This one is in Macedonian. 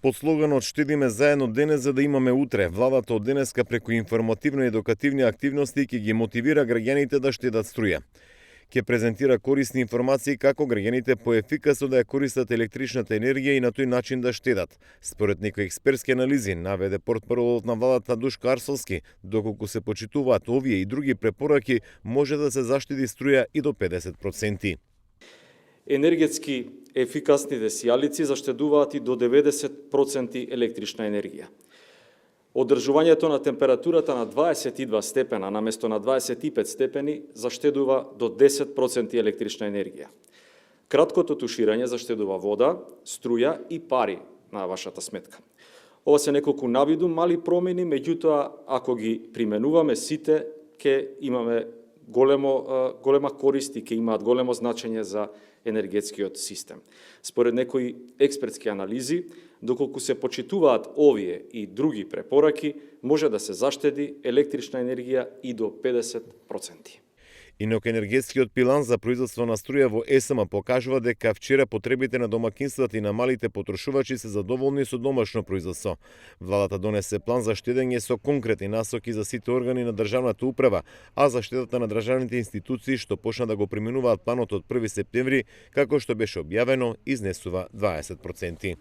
Под слоганот "Штедиме заедно денес за да имаме утре", владата од денеска преку информативно-едукативни активности ќе ги мотивира граѓаните да штедат струја. Ќе презентира корисни информации како граѓаните поефикасно да ја користат електричната енергија и на тој начин да штедат. Според некои експертски анализи, наведе портпаролот на владата Душко Арсовски, доколку се почитуваат овие и други препораки, може да се заштеди струја и до 50%. Енергетски ефикасните сијалици заштедуваат и до 90% електрична енергија. Одржувањето на температурата на 22 степена наместо на 25 степени заштедува до 10% електрична енергија. Краткото туширање заштедува вода, струја и пари на вашата сметка. Ова се неколку навиду мали промени, меѓутоа ако ги применуваме сите, ќе имаме голема корист и ќе имаат големо значење за енергетскиот систем. Според некои експертски анализи, доколку се почитуваат овие и други препораки, може да се заштеди електрична енергија и до 50%. Инок енергетскиот биланс за производство на струја во ЕСМ покажува дека вчера потребите на домакинствата и на малите потрошувачи се задоволни со домашно производство. Владата донесе план за штедење со конкретни насоки за сите органи на државната управа, а за штедата на државните институции што почна да го применуваат планот од 1 септември, како што беше објавено, изнесува 20%.